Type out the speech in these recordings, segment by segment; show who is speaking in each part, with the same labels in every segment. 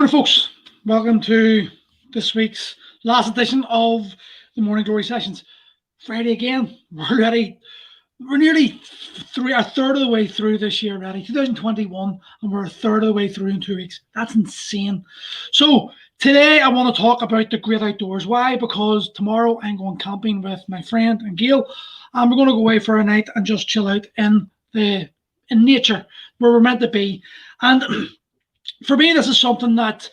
Speaker 1: Morning, folks. Welcome to this week's last edition of the Morning Glory Sessions. Friday again. We're ready. We're nearly a third of the way through this year already, 2021, and we're a third of the way through in 2 weeks. That's insane. So today I want to talk about the great outdoors. Why? Because tomorrow I'm going camping with my friend and Gail, and we're going to go away for a night and just chill out in nature where we're meant to be. And for me, this is something that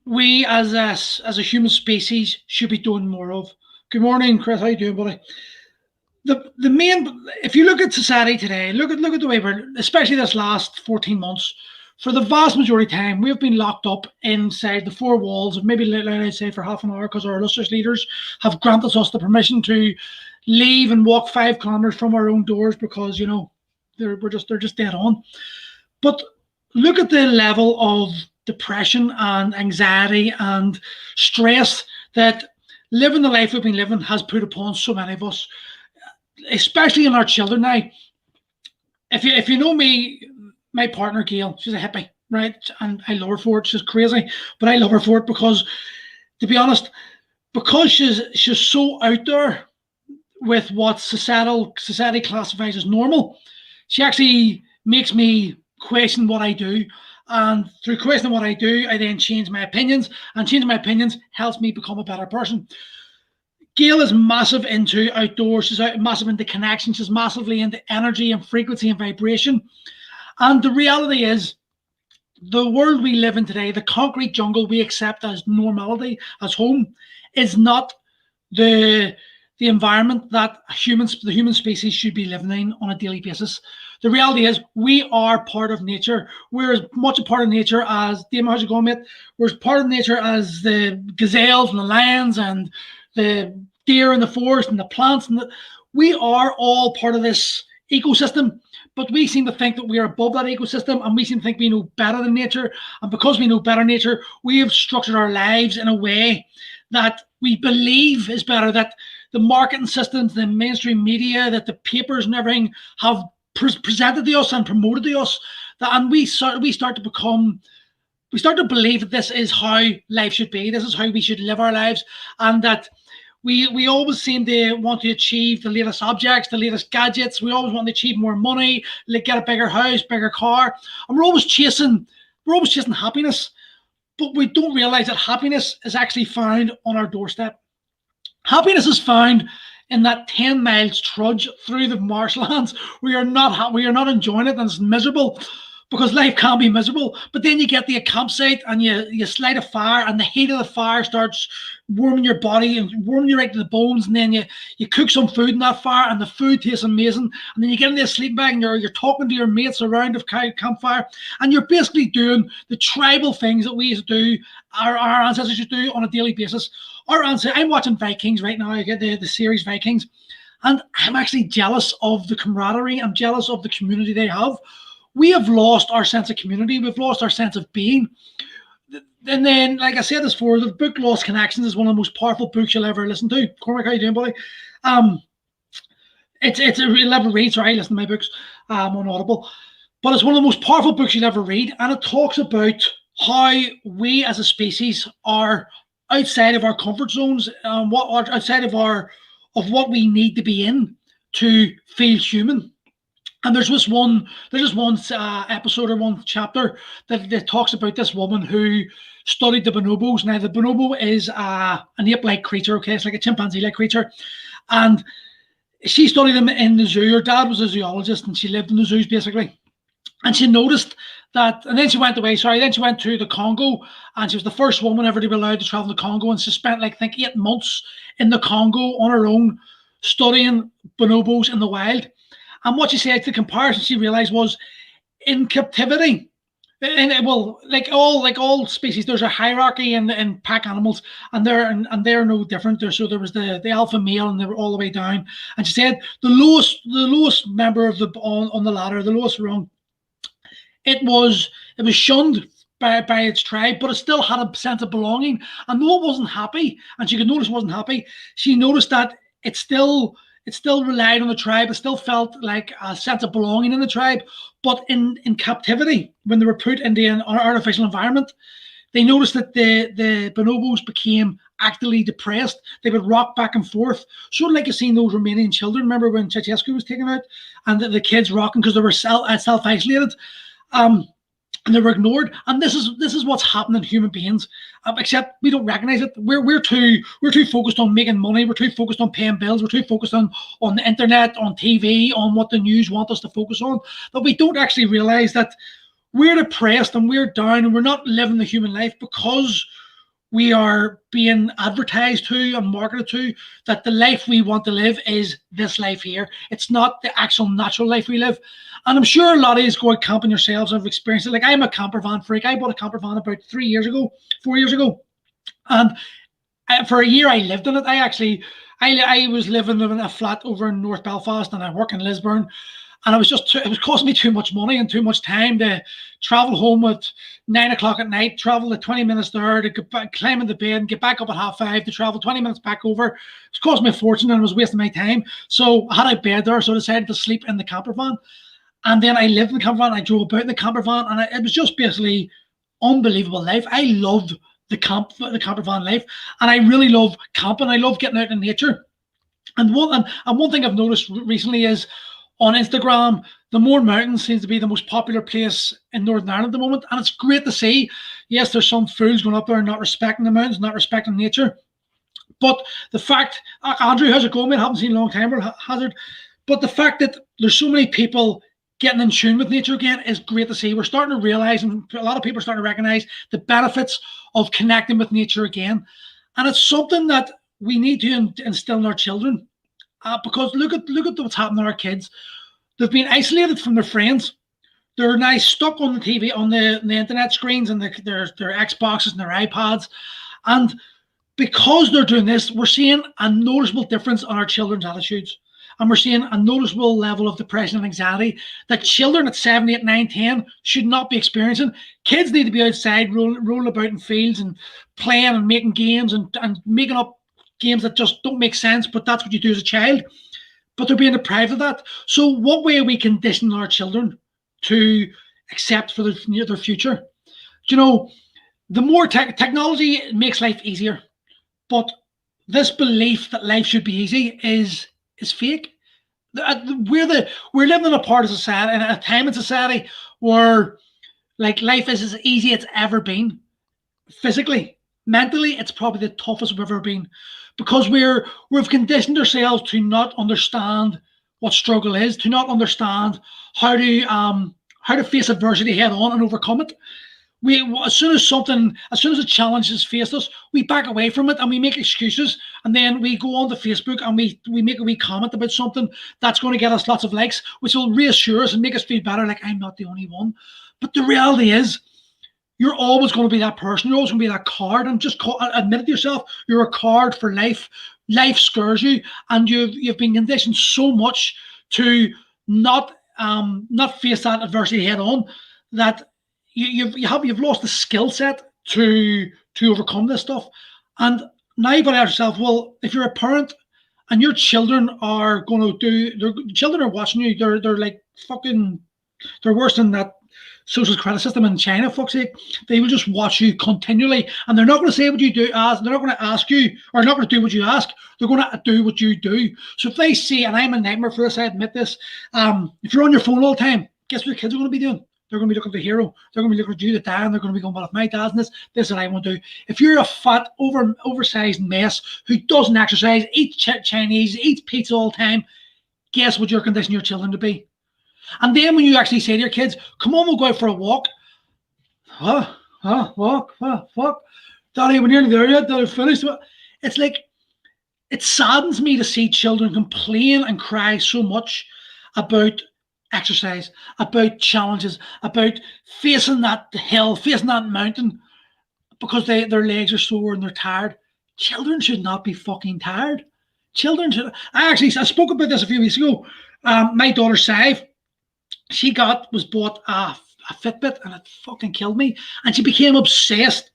Speaker 1: we as a human species should be doing more of. Good morning, Chris. How you doing, buddy? The main, if you look at society today, look at the way we're, especially this last 14 months, for the vast majority of time, we've been locked up inside the four walls of maybe, like I say, for half an hour because our illustrious leaders have granted us the permission to leave and walk 5 kilometers from our own doors because they're just dead on. But look at the level of depression and anxiety and stress that living the life we've been living has put upon so many of us, especially in our children now. If you know me, my partner Gail, she's a hippie, right? And I love her for it. She's crazy, but I love her for it because, to be honest, because she's so out there with what society classifies as normal, she actually makes me question what I do. And through questioning what I do, I then change my opinions, and changing my opinions helps me become a better person. Gail is massive into outdoors. She's massive into connection. She's massively into energy and frequency and vibration. And the reality is, the world we live in today, the concrete jungle we accept as normality, as home, is not the environment that the human species should be living in on a daily basis. The reality is we are part of nature. We're as much a part of nature as Damon, how's it going, mate? We're as part of nature as the gazelles and the lions and the deer in the forest and the plants. We are all part of this ecosystem, but we seem to think that we are above that ecosystem, and we seem to think we know better than nature. And because we know better nature, we have structured our lives in a way that we believe is better, that the marketing systems, the mainstream media, that the papers and everything have presented to us and promoted to us, and we start to believe that this is how life should be. This is how we should live our lives, and that we always seem to want to achieve the latest objects, the latest gadgets. We always want to achieve more money, like get a bigger house, bigger car, and we're always chasing happiness. But we don't realize that happiness is actually found on our doorstep. Happiness is found in that 10 miles trudge through the marshlands. We are not enjoying it, and it's miserable because life can be miserable. But then you get to a campsite and you light a fire, and the heat of the fire starts warming your body and warming you right to the bones. And then you cook some food in that fire, and the food tastes amazing. And then you get into a sleeping bag and you're talking to your mates around the campfire, and you're basically doing the tribal things that we used to do, our ancestors used to do on a daily basis. I'm watching Vikings right now. I get the series Vikings, and I'm actually jealous of the camaraderie. I'm jealous of the community they have. We have lost our sense of community. We've lost our sense of being. And then, like I said this before, the book Lost Connections is one of the most powerful books you'll ever listen to. Cormac, how you doing, buddy? It's a real ever read. Sorry, I listen to my books on Audible, but it's one of the most powerful books you'll ever read, and it talks about how we as a species are outside of our comfort zones, outside of what we need to be in to feel human. And there's just one episode or one chapter that talks about this woman who studied the bonobos. Now, the bonobo is an ape-like creature. Okay, it's like a chimpanzee-like creature, and she studied them in the zoo. Her dad was a zoologist, and she lived in the zoos basically. And she noticed that, and then she went away. Then she went to the Congo, and she was the first woman ever to be allowed to travel to Congo. And she spent, like, I think, 8 months in the Congo on her own, studying bonobos in the wild. And what she said, the comparison she realized was, in captivity, and well, like all species, there's a hierarchy in pack animals, and they're no different. So there was the alpha male, and they were all the way down. And she said the lowest member of on the ladder, the lowest rung, it was shunned by its tribe, but it still had a sense of belonging. And though it wasn't happy, and she could notice it wasn't happy, she noticed that it still relied on the tribe. It still felt like a sense of belonging in the tribe. But in captivity, when they were put into an artificial environment, They noticed that the bonobos became actively depressed. They would rock back and forth, sort of like you've seen those Romanian children. Remember when Ceausescu was taken out, and the kids rocking because they were self isolated. And they were ignored. And this is what's happening in human beings. Except we don't recognize it. We're too focused on making money. We're too focused on paying bills. We're too focused on the internet, on TV, on what the news want us to focus on, that we don't actually realize that we're depressed and we're down and we're not living the human life because we are being advertised to and marketed to that the life we want to live is this life here. It's not the actual natural life we live. And I'm sure a lot of you go out camping yourselves and have experienced it. Like, I'm a camper van freak. I bought a camper van about 4 years ago. And for a year I lived in it. I was living in a flat over in North Belfast and I work in Lisburn. And it was costing me too much money and too much time to travel home at 9 o'clock at night, travel the 20 minutes there to get back, climb in the bed and get back up at 5:30 to travel 20 minutes back over. It was costing me a fortune and it was wasting my time. So I had a bed there, so I decided to sleep in the camper van. And then I lived in the camper van, I drove about in the camper van, and it was just basically unbelievable life. I loved the camper van life, and I really love camping. I love getting out in nature. And one thing I've noticed recently is, on Instagram, the Mourne Mountains seems to be the most popular place in Northern Ireland at the moment. And it's great to see. Yes, there's some fools going up there and not respecting the mountains, not respecting nature. But the fact, Andrew, how's it going, mate? I haven't seen you in a long time, Hazard. But the fact that there's so many people getting in tune with nature again is great to see. We're starting to realize, and a lot of people are starting to recognize the benefits of connecting with nature again. And it's something that we need to instill in our children. Because look at what's happening to our kids. They've been isolated from their friends. They're now stuck on the TV, on the internet screens, and their Xboxes and their iPads. And because they're doing this, we're seeing a noticeable difference on our children's attitudes. And we're seeing a noticeable level of depression and anxiety that children at 7, 8, 9, 10 should not be experiencing. Kids need to be outside rolling about in fields and playing and making games and making up games that just don't make sense, but that's what you do as a child. But they're being deprived of that. So what way are we conditioning our children to accept for their future? You know, the more technology makes life easier, but this belief that life should be easy is fake. We're living in a part of society, in a time in society where like life is as easy as it's ever been. Physically, mentally, it's probably the toughest we've ever been, because we've conditioned ourselves to not understand what struggle is, to not understand how to face adversity head on and overcome it. As soon as a challenge has faced us, we back away from it and we make excuses, and then we go on to Facebook and we make a wee comment about something that's going to get us lots of likes, which will reassure us and make us feel better, like I'm not the only one. But the reality is, you're always going to be that person. You're always going to be that card, and just admit it to yourself. You're a card for life. Life scares you, and you've been conditioned so much to not face that adversity head on that you've lost the skill set to overcome this stuff. And now you've got to ask yourself, well, if you're a parent and your children are going to children are watching you, they're like fucking, they're worse than that social credit system in China, fuck's sake. They will just watch you continually, and they're not going to say what you do. They're not going to ask you, or not going to do what you ask. They're going to do what you do. So if they see, and I'm a nightmare for this, I admit this. If you're on your phone all the time, guess what your kids are going to be doing? They're going to be looking at the hero. They're going to be looking at you, the dad, and they're going to be going, well, if my dad's in this is what I want to do. If you're a fat, oversized mess who doesn't exercise, eats Chinese, eats pizza all the time, guess what you're conditioning your children to be? And then when you actually say to your kids, come on, we'll go out for a walk. Walk? Fuck. Daddy, we're nearly there yet. Daddy, finished. It's like, it saddens me to see children complain and cry so much about exercise, about challenges, about facing that hill, facing that mountain, because their legs are sore and they're tired. Children should not be fucking tired. Children should. I spoke about this a few weeks ago. My daughter, Sive, she was bought a Fitbit, and it fucking killed me. And she became obsessed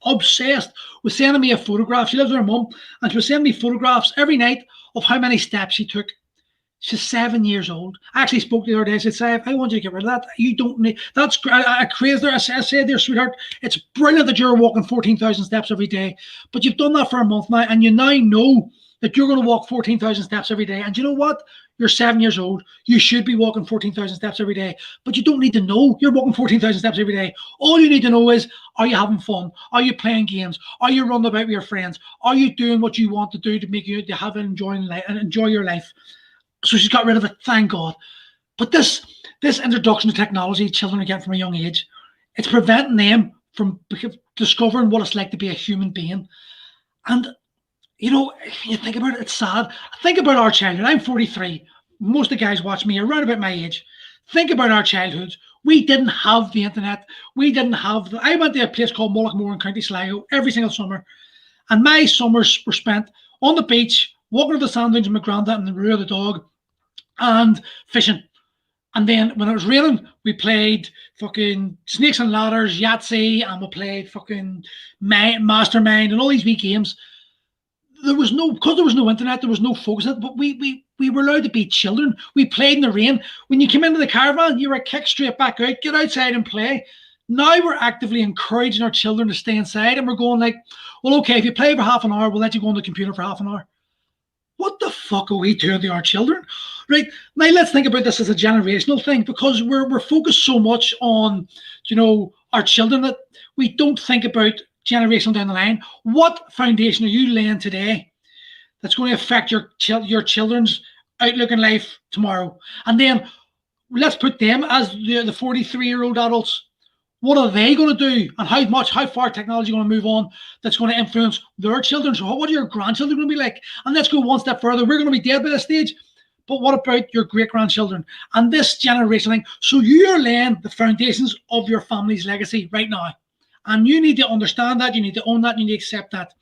Speaker 1: with sending me a photograph. She lives with her mum, and she was sending me photographs every night of how many steps she took. She's 7 years old. I actually spoke to the other day. I said, I want you to get rid of that. You don't need that's I crazed her. I said there, sweetheart, it's brilliant that you're walking 14,000 steps every day, but you've done that for a month now, and you now know that you're going to walk 14,000 steps every day. And you know what? You're 7 years old. You should be walking 14,000 steps every day, but you don't need to know you're walking 14,000 steps every day. All you need to know is, are you having fun? Are you playing games? Are you running about with your friends? Are you doing what you want to do to make you to have an enjoying life and enjoy your life? So she's got rid of it, thank God. But this introduction to technology children are getting from a young age, it's preventing them from discovering what it's like to be a human being. And you think about it, it's sad. Think about our childhood. I'm 43. Most of the guys watch me around about my age. Think about our childhoods. We didn't have the internet. We didn't have I went to a place called Mullaghmore in County Sligo every single summer. And my summers were spent on the beach, walking to the sand dunes with my granddad and the rear of the dog, and fishing. And then when it was raining, we played fucking snakes and ladders, Yahtzee, and we played fucking Mastermind and all these wee games. Because there was no internet, there was no focus on it, but we were allowed to be children. We played in the rain. When you came into the caravan, you were kicked straight back out, get outside and play. Now we're actively encouraging our children to stay inside, and we're going like, well, okay, if you play for half an hour, we'll let you go on the computer for half an hour. What the fuck are we doing to our children? Right, now let's think about this as a generational thing, because we're focused so much on, our children, that we don't think about generational down the line. What foundation are you laying today that's going to affect your children's outlook in life tomorrow? And then let's put them as the 43-year-old adults. What are they going to do, and how far technology is going to move on that's going to influence their children? So what are your grandchildren going to be like? And let's go one step further. We're going to be dead by this stage, but what about your great-grandchildren and this generation thing? So you're laying the foundations of your family's legacy right now. And you need to understand that, you need to own that, you need to accept that.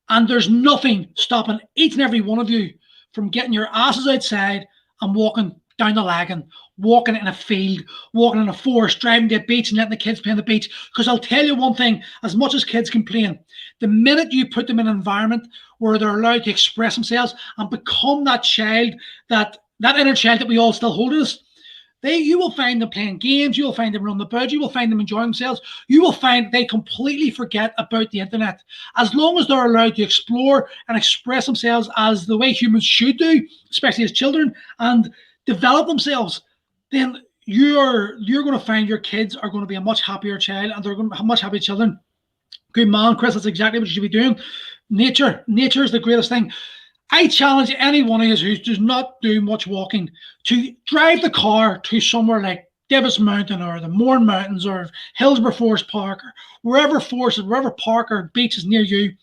Speaker 1: And there's nothing stopping each and every one of you from getting your asses outside and walking down the Lagan, walking in a field, walking in a forest, driving to a beach and letting the kids play on the beach. Because I'll tell you one thing, as much as kids complain, the minute you put them in an environment where they're allowed to express themselves and become that child, that inner child that we all still hold in us, you will find them playing games, you will find them running about, you will find them enjoying themselves, you will find they completely forget about the internet. As long as they're allowed to explore and express themselves as the way humans should do, especially as children, and develop themselves, then you're going to find your kids are going to be a much happier child, and they're going to have much happier children. Good man, Chris, that's exactly what you should be doing. Nature is the greatest thing. I challenge any one of you who does not do much walking to drive the car to somewhere like Davis Mountain or the Mourne Mountains or Hillsborough Forest Park or wherever park or beach is near you,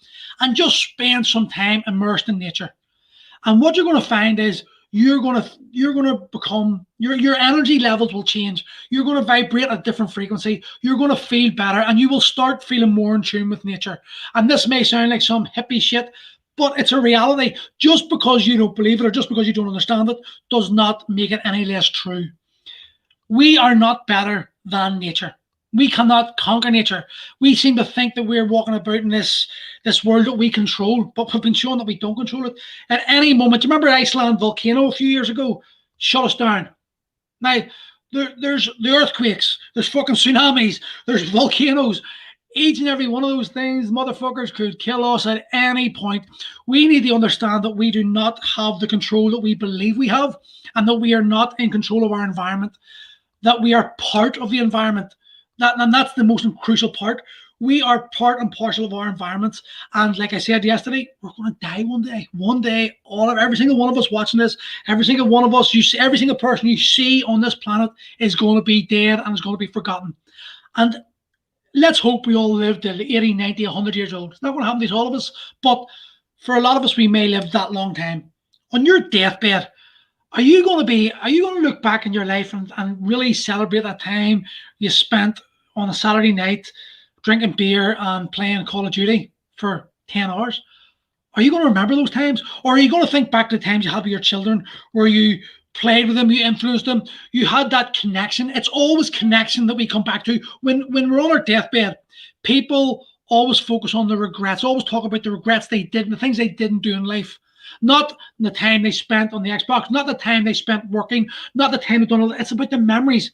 Speaker 1: and just spend some time immersed in nature. And what you're going to find is you're going to become, your energy levels will change. You're going to vibrate at a different frequency. You're going to feel better, and you will start feeling more in tune with nature. And this may sound like some hippie shit, but it's a reality. Just because you don't believe it or just because you don't understand it does not make it any less true. We are not better than nature. We cannot conquer nature. We seem to think that we're walking about in this world that we control, but we've been shown that we don't control it. At any moment, do you remember Iceland volcano a few years ago? Shut us down. Now, there's the earthquakes, there's fucking tsunamis, there's volcanoes. Each and every one of those things, motherfuckers, could kill us at any point. We need to understand that we do not have the control that we believe we have, and that we are not in control of our environment, that we are part of the environment. And that's the most crucial part. We are part and parcel of our environments. And like I said yesterday, we're going to die one day. One day, every single one of us watching this, every single one of us, every single person you see on this planet is going to be dead and is going to be forgotten. And let's hope we all live till 80, 90, 100 years old. It's not going to happen to all of us, but for a lot of us, we may live that long time. On your deathbed, are you going to look back in your life and really celebrate that time you spent on a Saturday night drinking beer and playing Call of Duty for 10 hours? Are you going to remember those times? Or are you going to think back to the times you had with your children where you played with them, you influenced them, you had that connection? It's always connection that we come back to. When we're on our deathbed, people always focus on the regrets, always talk about the regrets they did and the things they didn't do in life. Not the time they spent on the Xbox, not the time they spent working, not the time they've done all that. It's about the memories.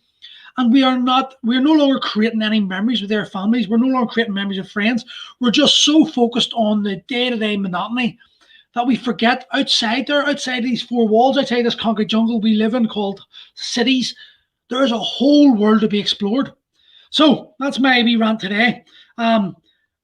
Speaker 1: And we're no longer creating any memories with their families. We're no longer creating memories of friends. We're just so focused on the day-to-day monotony that we forget outside there, outside these four walls, outside this concrete jungle we live in called cities, there is a whole world to be explored. So that's my wee rant today. I'm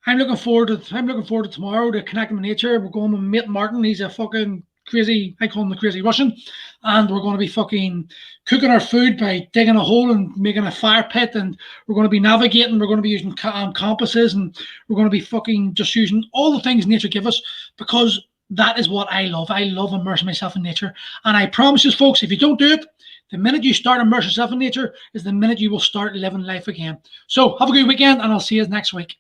Speaker 1: looking forward to tomorrow to connecting with nature. We're going with mate Martin. He's a fucking crazy. I call him the crazy Russian, and we're going to be fucking cooking our food by digging a hole and making a fire pit, and we're going to be navigating. We're going to be using compasses, and we're going to be fucking just using all the things nature give us because that is what I love. I love immersing myself in nature, and I promise you, folks, if you don't do it, the minute you start immersing yourself in nature is the minute you will start living life again. So have a good weekend, and I'll see you next week.